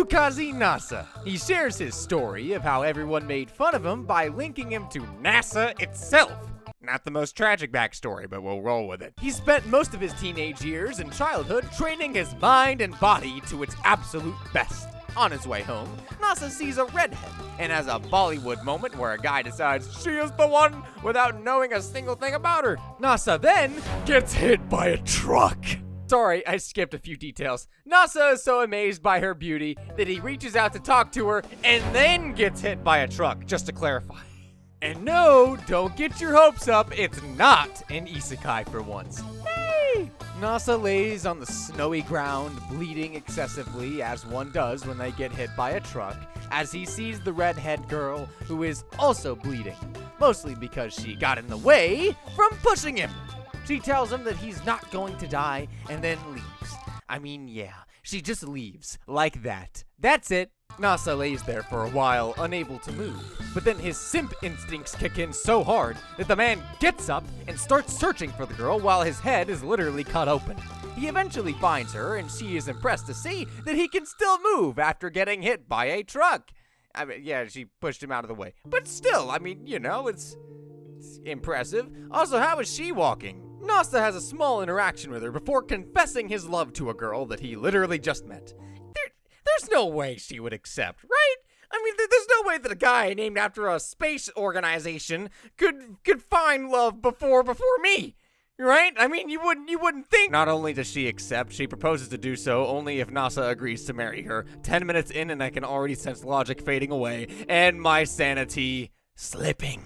Tsukaze Nasa. He shares his story of how everyone made fun of him by linking him to NASA itself. Not the most tragic backstory, but we'll roll with it. He spent most of his teenage years and childhood training his mind and body to its absolute best. On his way home, Nasa sees a redhead and has a Bollywood moment where a guy decides she is the one without knowing a single thing about her. Nasa then gets hit by a truck. Sorry, I skipped a few details. Nasa is so amazed by her beauty that he reaches out to talk to her and then gets hit by a truck, just to clarify. And no, don't get your hopes up, it's not an isekai for once. Hey! Nasa lays on the snowy ground, bleeding excessively, as one does when they get hit by a truck, as he sees the redhead girl, who is also bleeding, mostly because she got in the way from pushing him. She tells him that he's not going to die, and then leaves. I mean, yeah, she just leaves, like that. That's it. Nasa lays there for a while, unable to move. But then his simp instincts kick in so hard that the man gets up and starts searching for the girl while his head is literally cut open. He eventually finds her, and she is impressed to see that he can still move after getting hit by a truck. I mean, yeah, she pushed him out of the way. But still, I mean, you know, it's impressive. Also, how is she walking? Nasa has a small interaction with her before confessing his love to a girl that he literally just met. There's no way she would accept, right? I mean, there's no way that a guy named after a space organization could find love before me, right? I mean, you wouldn't think. Not only does she accept, she proposes to do so only if NASA agrees to marry her. 10 minutes in, and I can already sense logic fading away, and my sanity slipping.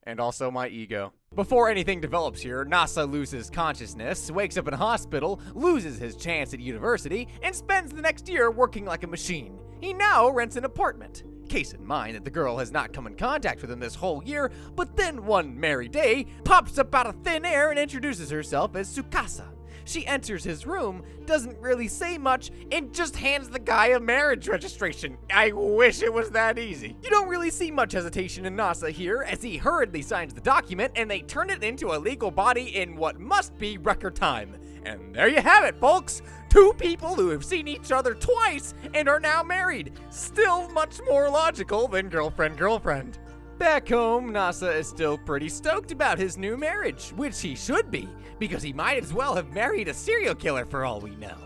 And also my ego. Before anything develops here, Nasa loses consciousness, wakes up in a hospital, loses his chance at university, and spends the next year working like a machine. He now rents an apartment. Case in mind that the girl has not come in contact with him this whole year, but then one merry day, pops up out of thin air and introduces herself as Tsukasa. She enters his room, doesn't really say much, and just hands the guy a marriage registration. I wish it was that easy. You don't really see much hesitation in Nasa here, as he hurriedly signs the document and they turn it into a legal body in what must be record time. And there you have it, folks. Two people who have seen each other twice and are now married. Still much more logical than girlfriend. Back home, Nasa is still pretty stoked about his new marriage, which he should be, because he might as well have married a serial killer for all we know.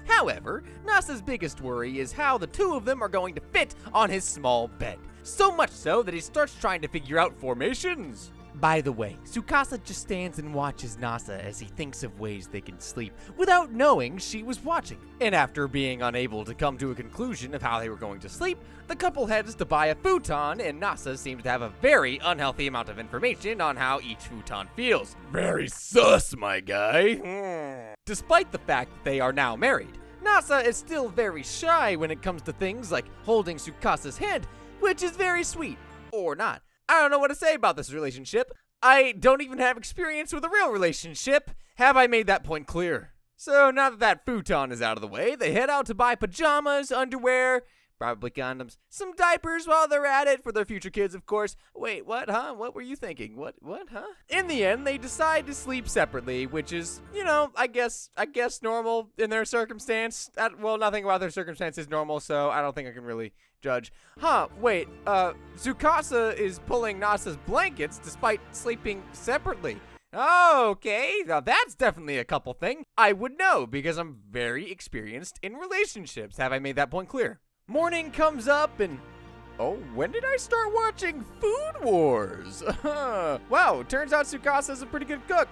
However, Nasa's biggest worry is how the two of them are going to fit on his small bed. So much so that he starts trying to figure out formations. By the way, Tsukasa just stands and watches Nasa as he thinks of ways they can sleep without knowing she was watching. And after being unable to come to a conclusion of how they were going to sleep, the couple heads to buy a futon, and Nasa seems to have a very unhealthy amount of information on how each futon feels. Very sus, my guy. Despite the fact that they are now married, Nasa is still very shy when it comes to things like holding Tsukasa's hand, which is very sweet. Or not. I don't know what to say about this relationship. I don't even have experience with a real relationship. Have I made that point clear? So now that futon is out of the way, they head out to buy pajamas, underwear, probably condoms, some diapers while they're at it for their future kids, of course. Wait, what, huh? What were you thinking? What, huh? In the end, they decide to sleep separately, which is, you know, I guess normal in their circumstance. Well, nothing about their circumstance is normal, so I don't think I can really judge. Wait, Tsukasa is pulling Nasa's blankets despite sleeping separately. Okay, now that's definitely a couple thing. I would know because I'm very experienced in relationships. Have I made that point clear? Morning comes up and... oh, when did I start watching Food Wars? Wow, turns out Tsukasa's a pretty good cook.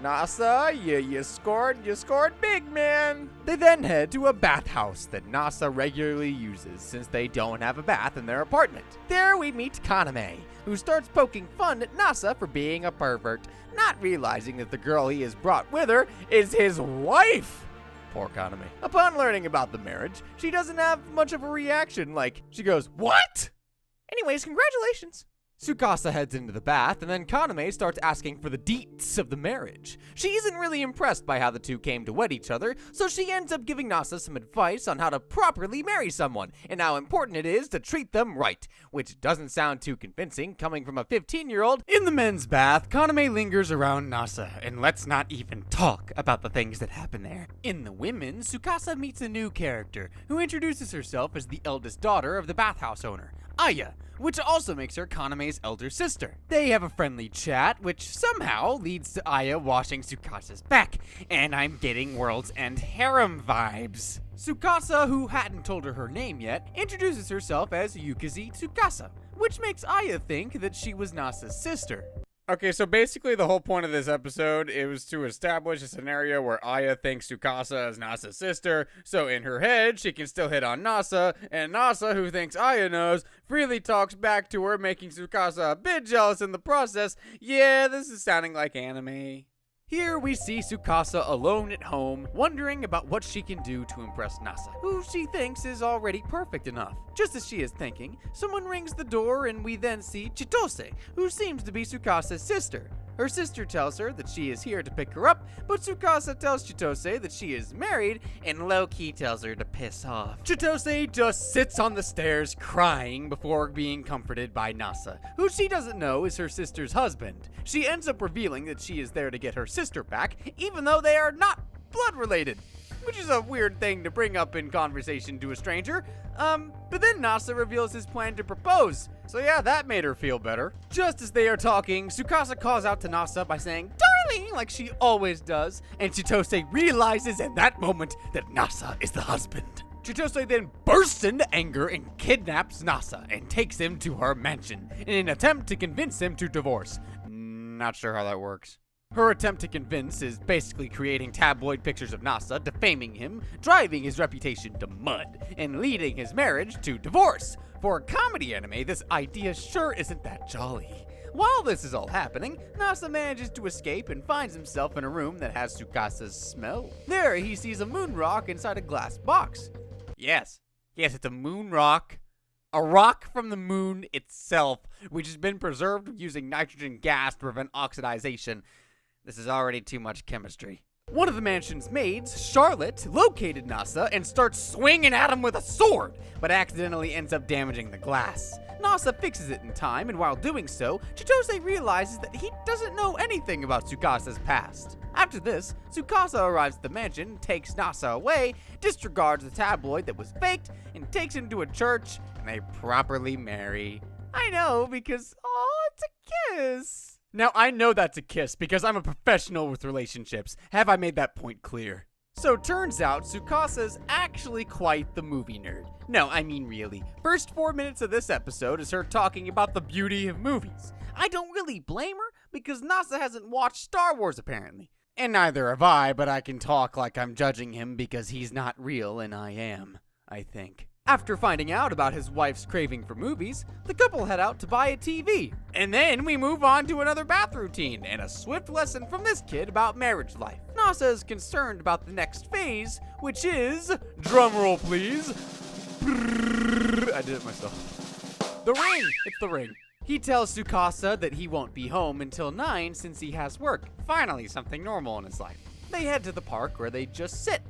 Nasa, you scored big, man. They then head to a bathhouse that Nasa regularly uses since they don't have a bath in their apartment. There we meet Kaname, who starts poking fun at Nasa for being a pervert, not realizing that the girl he has brought with her is his wife. Poor Kaname. Upon learning about the marriage, she doesn't have much of a reaction, like, she goes, "What?" Anyways, congratulations. Tsukasa heads into the bath, and then Kaname starts asking for the deets of the marriage. She isn't really impressed by how the two came to wed each other, so she ends up giving Nasa some advice on how to properly marry someone, and how important it is to treat them right, which doesn't sound too convincing coming from a 15-year-old. In the men's bath, Kaname lingers around Nasa, and let's not even talk about the things that happen there. In the women's, Tsukasa meets a new character, who introduces herself as the eldest daughter of the bathhouse owner, Aya, which also makes her Kaname's elder sister. They have a friendly chat, which somehow leads to Aya washing Tsukasa's back, and I'm getting World's End harem vibes. Tsukasa, who hadn't told her name yet, introduces herself as Yukazi Tsukasa, which makes Aya think that she was Nasa's sister. Okay, so basically the whole point of this episode, it was to establish a scenario where Aya thinks Tsukasa is Nasa's sister, so in her head, she can still hit on Nasa, and Nasa, who thinks Aya knows, freely talks back to her, making Tsukasa a bit jealous in the process. Yeah, this is sounding like anime. Here we see Tsukasa alone at home, wondering about what she can do to impress Nasa, who she thinks is already perfect enough. Just as she is thinking, someone rings the door and we then see Chitose, who seems to be Tsukasa's sister. Her sister tells her that she is here to pick her up, but Tsukasa tells Chitose that she is married and low-key tells her to piss off. Chitose just sits on the stairs crying before being comforted by Nasa, who she doesn't know is her sister's husband. She ends up revealing that she is there to get her sister back, even though they are not blood-related, which is a weird thing to bring up in conversation to a stranger. But then Nasa reveals his plan to propose. So yeah, that made her feel better. Just as they are talking, Tsukasa calls out to Nasa by saying, "Darling," like she always does, and Chitose realizes in that moment that Nasa is the husband. Chitose then bursts into anger and kidnaps Nasa and takes him to her mansion in an attempt to convince him to divorce. Not sure how that works. Her attempt to convince is basically creating tabloid pictures of Nasa, defaming him, driving his reputation to mud, and leading his marriage to divorce. For a comedy anime, this idea sure isn't that jolly. While this is all happening, Nasa manages to escape and finds himself in a room that has Tsukasa's smell. There, he sees a moon rock inside a glass box. Yes, it's a moon rock. A rock from the moon itself, which has been preserved using nitrogen gas to prevent oxidization. This is already too much chemistry. One of the mansion's maids, Charlotte, located Nasa and starts swinging at him with a sword, but accidentally ends up damaging the glass. Nasa fixes it in time, and while doing so, Chitose realizes that he doesn't know anything about Tsukasa's past. After this, Tsukasa arrives at the mansion, takes Nasa away, disregards the tabloid that was faked, and takes him to a church, and they properly marry. I know, because, it's a kiss. Now, I know that's a kiss because I'm a professional with relationships. Have I made that point clear? So turns out Tsukasa's actually quite the movie nerd. No, I mean really. First 4 minutes of this episode is her talking about the beauty of movies. I don't really blame her because Nasa hasn't watched Star Wars apparently. And neither have I, but I can talk like I'm judging him because he's not real and I am, I think. After finding out about his wife's craving for movies, the couple head out to buy a TV. And then we move on to another bath routine and a swift lesson from this kid about marriage life. Nasa is concerned about the next phase, which is, drumroll please, I did it myself. The ring! It's the ring. He tells Tsukasa that he won't be home until 9 since he has work. Finally, something normal in his life. They head to the park where they just sit.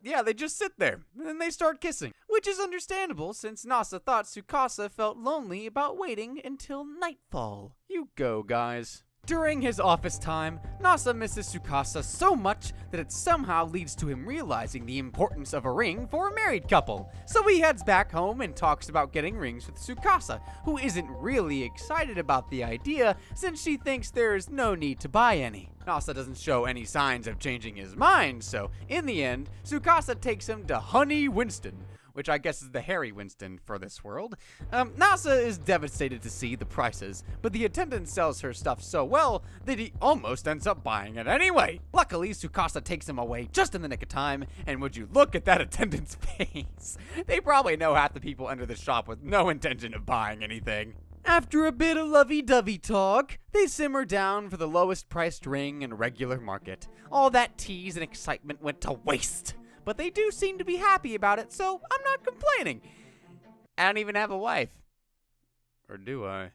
Yeah, they just sit there, and then they start kissing. Which is understandable, since Nasa thought Tsukasa felt lonely about waiting until nightfall. You go, guys. During his office time, Nasa misses Tsukasa so much that it somehow leads to him realizing the importance of a ring for a married couple. So he heads back home and talks about getting rings with Tsukasa, who isn't really excited about the idea since she thinks there is no need to buy any. Nasa doesn't show any signs of changing his mind, so in the end, Tsukasa takes him to Honey Winston, which I guess is the Harry Winston for this world. Nasa is devastated to see the prices, but the attendant sells her stuff so well that he almost ends up buying it anyway. Luckily, Tsukasa takes him away just in the nick of time, and would you look at that attendant's face? They probably know half the people enter the shop with no intention of buying anything. After a bit of lovey-dovey talk, they simmer down for the lowest priced ring in a regular market. All that tease and excitement went to waste. But they do seem to be happy about it, so I'm not complaining. I don't even have a wife. Or do I?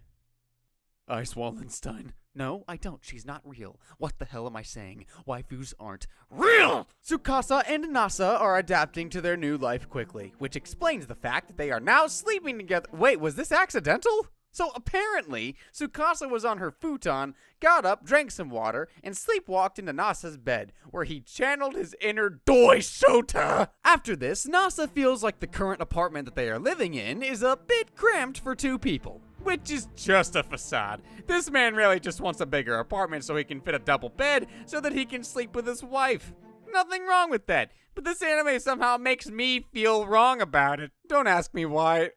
Ice Wallenstein. No, I don't. She's not real. What the hell am I saying? Waifus aren't real! Tsukasa and Nasa are adapting to their new life quickly, which explains the fact that they are now sleeping together. Wait, was this accidental? So apparently, Tsukasa was on her futon, got up, drank some water, and sleepwalked into Nasa's bed, where he channeled his inner Doi Shota. After this, Nasa feels like the current apartment that they are living in is a bit cramped for two people. Which is just a facade. This man really just wants a bigger apartment so he can fit a double bed so that he can sleep with his wife. Nothing wrong with that, but this anime somehow makes me feel wrong about it. Don't ask me why.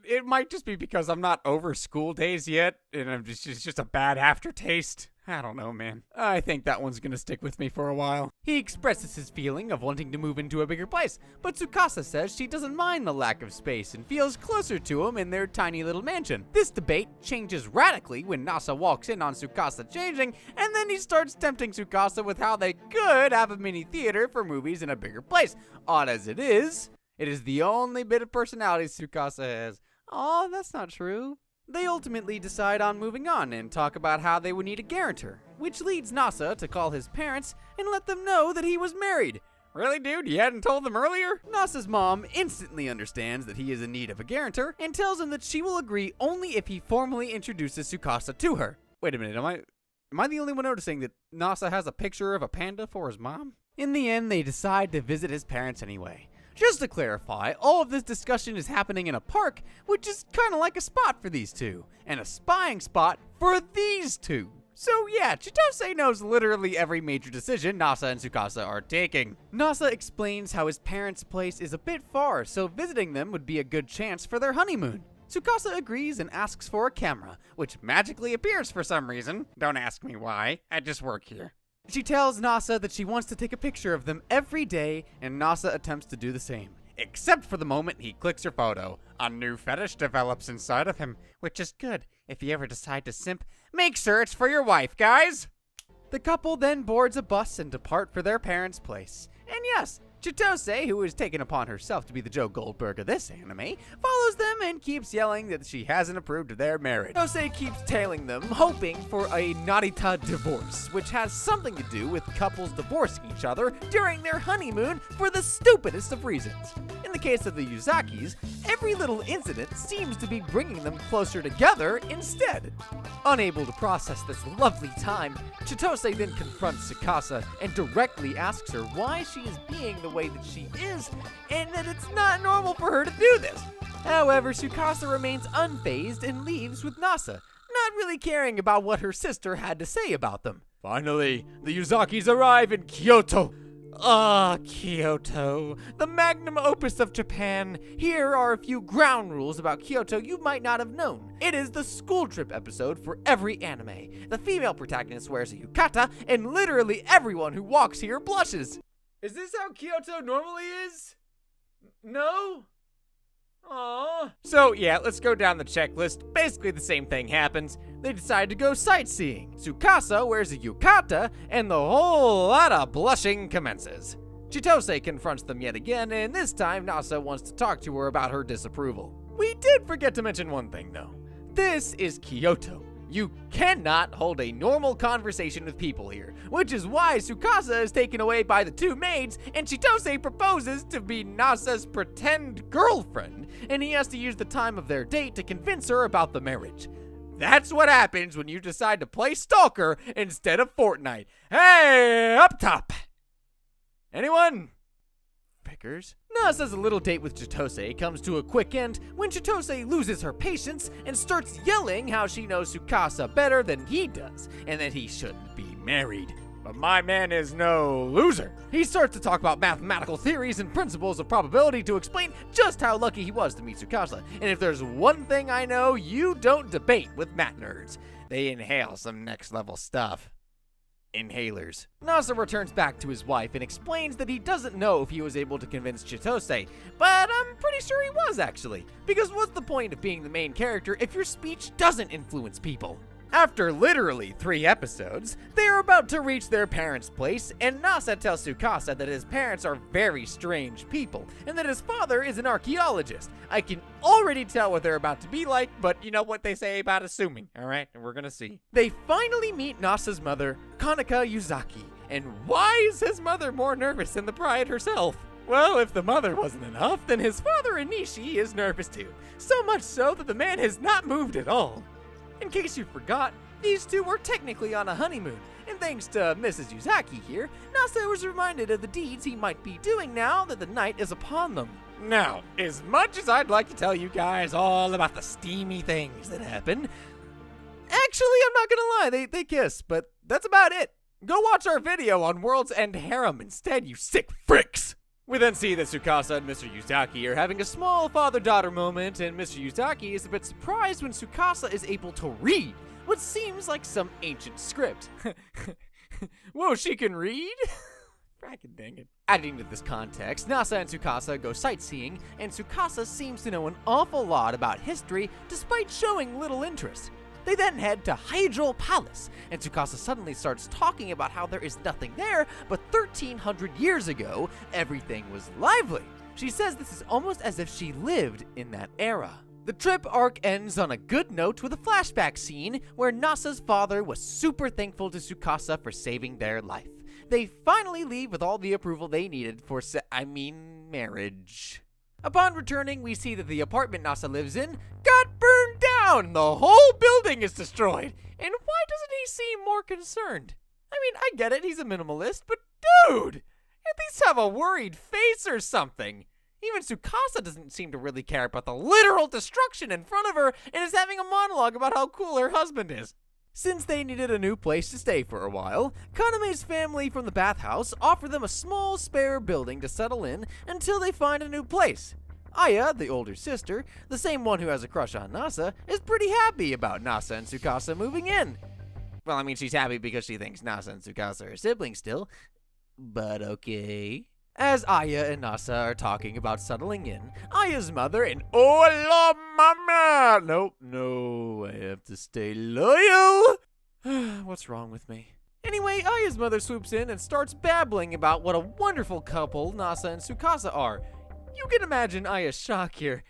It might just be because I'm not over school days yet, and it's just a bad aftertaste. I don't know, man. I think that one's gonna stick with me for a while. He expresses his feeling of wanting to move into a bigger place, but Tsukasa says she doesn't mind the lack of space and feels closer to him in their tiny little mansion. This debate changes radically when Nasa walks in on Tsukasa changing, and then he starts tempting Tsukasa with how they could have a mini theater for movies in a bigger place. Odd as it is the only bit of personality Tsukasa has. Aw, that's not true. They ultimately decide on moving on and talk about how they would need a guarantor, which leads Nasa to call his parents and let them know that he was married. Really, dude? You hadn't told them earlier? Nasa's mom instantly understands that he is in need of a guarantor and tells him that she will agree only if he formally introduces Tsukasa to her. Wait a minute, am I the only one noticing that Nasa has a picture of a panda for his mom? In the end, they decide to visit his parents anyway. Just to clarify, all of this discussion is happening in a park, which is kind of like a spot for these two, and a spying spot for these two. So yeah, Chitose knows literally every major decision Nasa and Tsukasa are taking. Nasa explains how his parents' place is a bit far, so visiting them would be a good chance for their honeymoon. Tsukasa agrees and asks for a camera, which magically appears for some reason. Don't ask me why, I just work here. She tells Nasa that she wants to take a picture of them every day, and Nasa attempts to do the same. Except for the moment he clicks her photo. A new fetish develops inside of him, which is good. If you ever decide to simp, make sure it's for your wife, guys! The couple then boards a bus and depart for their parents' place. And yes, Chitose, who has taken upon herself to be the Joe Goldberg of this anime, follows them and keeps yelling that she hasn't approved of their marriage. Chitose keeps tailing them, hoping for a Narita divorce, which has something to do with couples divorcing each other during their honeymoon for the stupidest of reasons. In the case of the Yuzakis, every little incident seems to be bringing them closer together instead. Unable to process this lovely time, Chitose then confronts Tsukasa and directly asks her why she is being the way that she is, and that it's not normal for her to do this. However, Tsukasa remains unfazed and leaves with Nasa, not really caring about what her sister had to say about them. Finally, the Yuzakis arrive in Kyoto. Kyoto, the magnum opus of Japan. Here are a few ground rules about Kyoto you might not have known. It is the school trip episode for every anime. The female protagonist wears a yukata, and literally everyone who walks here blushes. Is this how Kyoto normally is? No? Aww. So yeah, let's go down the checklist. Basically the same thing happens. They decide to go sightseeing. Tsukasa wears a yukata, and the whole lot of blushing commences. Chitose confronts them yet again, and this time Nasa wants to talk to her about her disapproval. We did forget to mention one thing though. This is Kyoto. You cannot hold a normal conversation with people here, which is why Tsukasa is taken away by the two maids, and Chitose proposes to be Nasa's pretend girlfriend, and he has to use the time of their date to convince her about the marriage. That's what happens when you decide to play Stalker instead of Fortnite. Hey, up top! Anyone? Pickers? Nasa's little date with Chitose comes to a quick end when Chitose loses her patience and starts yelling how she knows Tsukasa better than he does, and that he shouldn't be married. But my man is no loser. He starts to talk about mathematical theories and principles of probability to explain just how lucky he was to meet Tsukasa. And if there's one thing I know, you don't debate with math nerds. They inhale some next level stuff. Inhalers. Nasa returns back to his wife and explains that he doesn't know if he was able to convince Chitose, but I'm pretty sure he was actually, because what's the point of being the main character if your speech doesn't influence people? After literally 3 episodes, they are about to reach their parents' place, and Nasa tells Tsukasa that his parents are very strange people, and that his father is an archaeologist. I can already tell what they're about to be like, but you know what they say about assuming, alright? And we're gonna see. They finally meet Nasa's mother, Kanaka Yuzaki, and why is his mother more nervous than the bride herself? Well, if the mother wasn't enough, then his father Inishi is nervous too. So much so that the man has not moved at all. In case you forgot, these two were technically on a honeymoon, and thanks to Mrs. Yuzaki here, Nasa was reminded of the deeds he might be doing now that the night is upon them. Now, as much as I'd like to tell you guys all about the steamy things that happen, actually, I'm not gonna lie, they kiss, but that's about it. Go watch our video on World's End Harem instead, you sick fricks! We then see that Tsukasa and Mr. Yuzaki are having a small father-daughter moment, and Mr. Yuzaki is a bit surprised when Tsukasa is able to read what seems like some ancient script. Whoa, she can read? Frackin' dang it. Adding to this context, Nasa and Tsukasa go sightseeing, and Tsukasa seems to know an awful lot about history despite showing little interest. They then head to Hydro Palace, and Tsukasa suddenly starts talking about how there is nothing there, but 1300 years ago, everything was lively. She says this is almost as if she lived in that era. The trip arc ends on a good note with a flashback scene where Nasa's father was super thankful to Tsukasa for saving their life. They finally leave with all the approval they needed for marriage. Upon returning, we see that the apartment Nasa lives in got burned down. The whole building is destroyed. And why doesn't he seem more concerned? I mean, I get it, he's a minimalist, but dude, at least have a worried face or something. Even Tsukasa doesn't seem to really care about the literal destruction in front of her and is having a monologue about how cool her husband is. Since they needed a new place to stay for a while, Kaname's family from the bathhouse offer them a small spare building to settle in until they find a new place. Aya, the older sister, the same one who has a crush on Nasa, is pretty happy about Nasa and Tsukasa moving in. Well, I mean, she's happy because she thinks Nasa and Tsukasa are siblings still, but okay. As Aya and Nasa are talking about settling in, Aya's mother and hola mama! Nope, no, I have to stay loyal. What's wrong with me? Anyway, Aya's mother swoops in and starts babbling about what a wonderful couple Nasa and Tsukasa are. You can imagine Aya's shock here.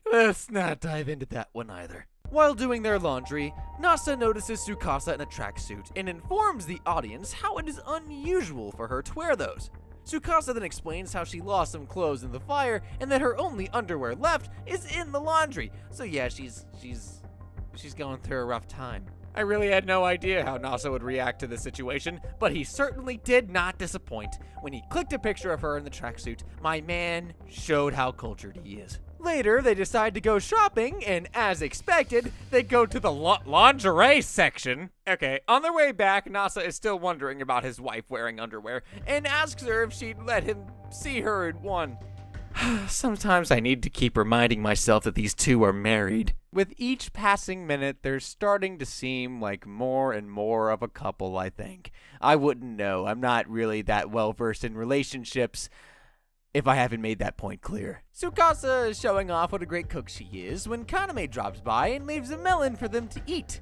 Let's not dive into that one either. While doing their laundry, Nasa notices Tsukasa in a tracksuit and informs the audience how it is unusual for her to wear those. Tsukasa then explains how she lost some clothes in the fire and that her only underwear left is in the laundry. So yeah, she's going through a rough time. I really had no idea how Nasa would react to this situation, but he certainly did not disappoint. When he clicked a picture of her in the tracksuit, my man showed how cultured he is. Later, they decide to go shopping, and as expected, they go to the lingerie section. Okay, on their way back, Nasa is still wondering about his wife wearing underwear, and asks her if she'd let him see her in one. Sometimes I need to keep reminding myself that these two are married. With each passing minute, they're starting to seem like more and more of a couple, I think. I wouldn't know. I'm not really that well versed in relationships, if I haven't made that point clear. Tsukasa is showing off what a great cook she is when Kaname drops by and leaves a melon for them to eat.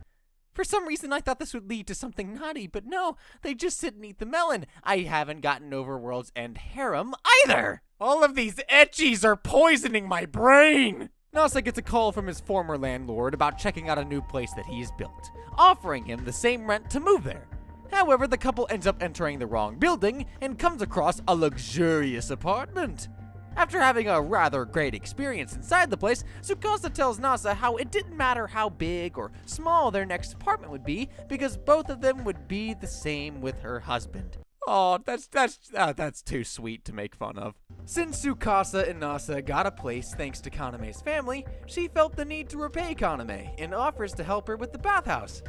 For some reason, I thought this would lead to something naughty, but no, they just sit and eat the melon. I haven't gotten over World's End Harem either. All of these ecchis are poisoning my brain. Nasa gets a call from his former landlord about checking out a new place that he's built, offering him the same rent to move there. However, the couple ends up entering the wrong building and comes across a luxurious apartment. After having a rather great experience inside the place, Tsukasa tells Nasa how it didn't matter how big or small their next apartment would be because both of them would be the same with her husband. Oh, that's too sweet to make fun of. Since Tsukasa and Nasa got a place thanks to Kaname's family, she felt the need to repay Kaname and offers to help her with the bathhouse.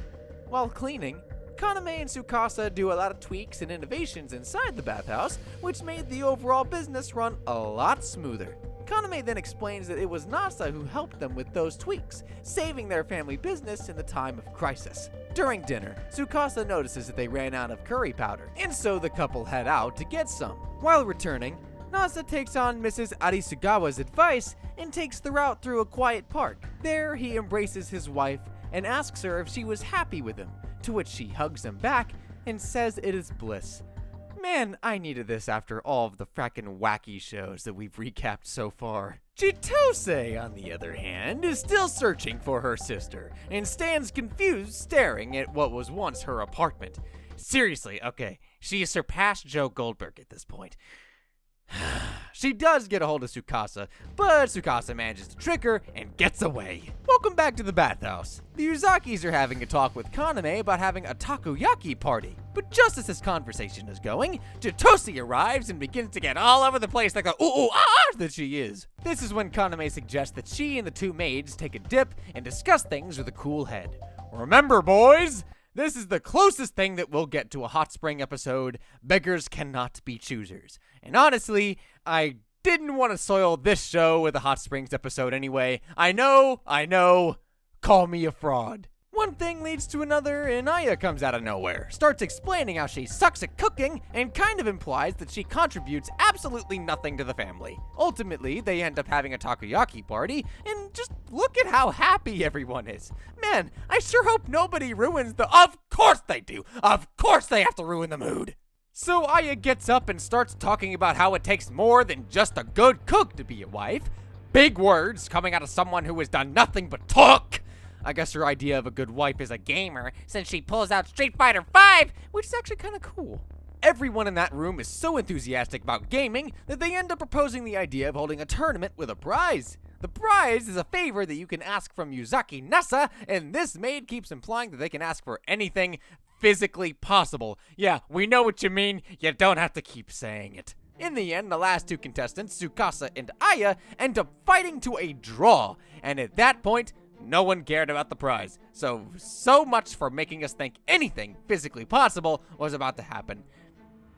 While cleaning, Kaname and Tsukasa do a lot of tweaks and innovations inside the bathhouse, which made the overall business run a lot smoother. Kaname then explains that it was Nasa who helped them with those tweaks, saving their family business in the time of crisis. During dinner, Tsukasa notices that they ran out of curry powder, and so the couple head out to get some. While returning, Nasa takes on Mrs. Arisugawa's advice and takes the route through a quiet park. There, he embraces his wife, and asks her if she was happy with him, to which she hugs him back and says it is bliss. Man, I needed this after all of the frackin' wacky shows that we've recapped so far. Chitose, on the other hand, is still searching for her sister and stands confused staring at what was once her apartment. Seriously, okay, she has surpassed Joe Goldberg at this point. She does get a hold of Tsukasa, but Tsukasa manages to trick her and gets away. Welcome back to the bathhouse. The Uzakis are having a talk with Kaname about having a takoyaki party. But just as this conversation is going, Chitose arrives and begins to get all over the place like the that she is. This is when Kaname suggests that she and the two maids take a dip and discuss things with a cool head. Remember, boys, this is the closest thing that we'll get to a hot spring episode. Beggars cannot be choosers. And honestly, I didn't want to soil this show with a hot springs episode anyway. I know. Call me a fraud. One thing leads to another, and Aya comes out of nowhere, starts explaining how she sucks at cooking, and kind of implies that she contributes absolutely nothing to the family. Ultimately, they end up having a takoyaki party, and just look at how happy everyone is. Man, I sure hope nobody ruins the— Of course they do! Of course they have to ruin the mood! So Aya gets up and starts talking about how it takes more than just a good cook to be a wife. Big words coming out of someone who has done nothing but talk! I guess her idea of a good wife is a gamer, since she pulls out Street Fighter V, which is actually kind of cool. Everyone in that room is so enthusiastic about gaming that they end up proposing the idea of holding a tournament with a prize. The prize is a favor that you can ask from Yuzaki Nasa, and this maid keeps implying that they can ask for anything physically possible. Yeah, we know what you mean, you don't have to keep saying it. In the end, the last two contestants, Tsukasa and Aya, end up fighting to a draw, and at that point, no one cared about the prize. So much for making us think anything physically possible was about to happen.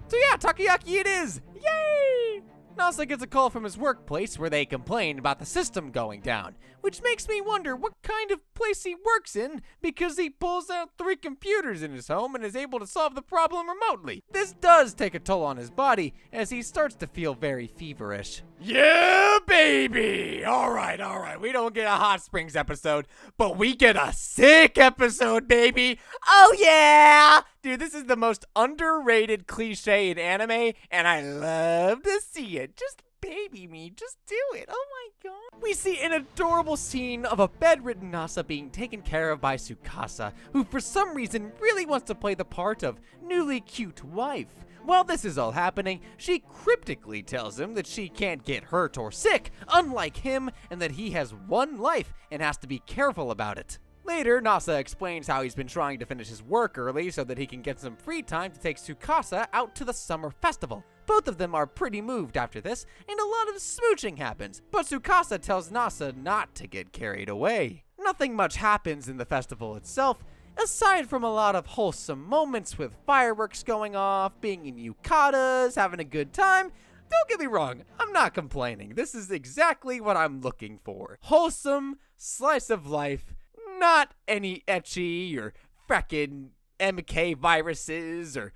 So yeah, takoyaki it is! Yay! Nasa gets a call from his workplace where they complain about the system going down, which makes me wonder what kind of place he works in, because he pulls out 3 computers in his home and is able to solve the problem remotely. This does take a toll on his body, as he starts to feel very feverish. Yeah, baby! Alright, we don't get a Hot Springs episode, but we get a sick episode, baby! Oh yeah! Dude, this is the most underrated cliche in anime, and I love to see it. Just baby me, just do it. Oh my god. We see an adorable scene of a bedridden Nasa being taken care of by Tsukasa, who for some reason really wants to play the part of newly cute wife. While this is all happening, she cryptically tells him that she can't get hurt or sick, unlike him, and that he has one life and has to be careful about it. Later, Nasa explains how he's been trying to finish his work early so that he can get some free time to take Tsukasa out to the summer festival. Both of them are pretty moved after this, and a lot of smooching happens, but Tsukasa tells Nasa not to get carried away. Nothing much happens in the festival itself, aside from a lot of wholesome moments with fireworks going off, being in yukatas, having a good time. Don't get me wrong, I'm not complaining. This is exactly what I'm looking for. Wholesome, slice of life, not any ecchi or frackin' MK viruses or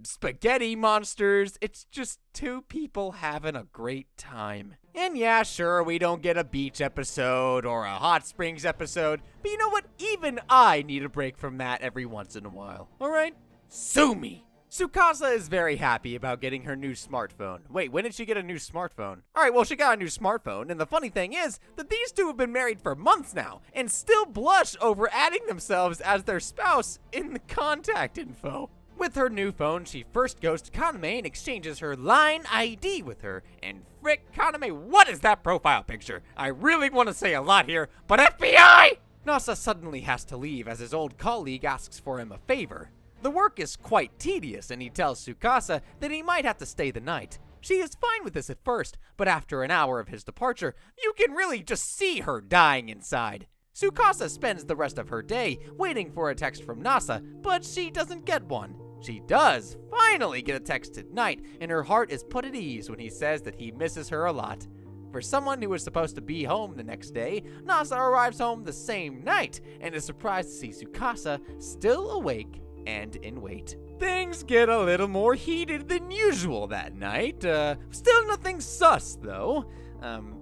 spaghetti monsters. It's just 2 people having a great time. And yeah, sure, we don't get a beach episode or a hot springs episode, but you know what? Even I need a break from that every once in a while. Alright? Sue me! Tsukasa is very happy about getting her new smartphone. Wait, when did she get a new smartphone? Alright, well, she got a new smartphone, and the funny thing is that these two have been married for months now, and still blush over adding themselves as their spouse in the contact info. With her new phone, she first goes to Kaname and exchanges her line ID with her, and frick, Kaname, what is that profile picture? I really want to say a lot here, but FBI! Nasa suddenly has to leave as his old colleague asks for him a favor. The work is quite tedious, and he tells Tsukasa that he might have to stay the night. She is fine with this at first, but after an hour of his departure, you can really just see her dying inside. Tsukasa spends the rest of her day waiting for a text from Nasa, but she doesn't get one. She does finally get a text at night, and her heart is put at ease when he says that he misses her a lot. For someone who was supposed to be home the next day, Nasa arrives home the same night, and is surprised to see Tsukasa still awake and in wait. Things get a little more heated than usual that night. Still nothing sus, though.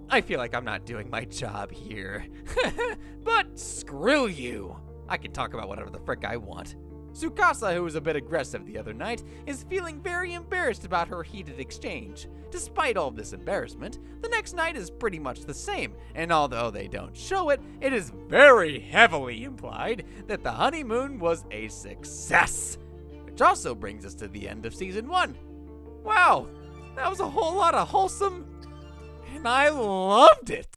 I feel like I'm not doing my job here. But screw you. I can talk about whatever the frick I want. Tsukasa, who was a bit aggressive the other night, is feeling very embarrassed about her heated exchange. Despite all this embarrassment, the next night is pretty much the same, and although they don't show it, it is very heavily implied that the honeymoon was a success. Which also brings us to the end of Season 1. Wow, that was a whole lot of wholesome, and I loved it!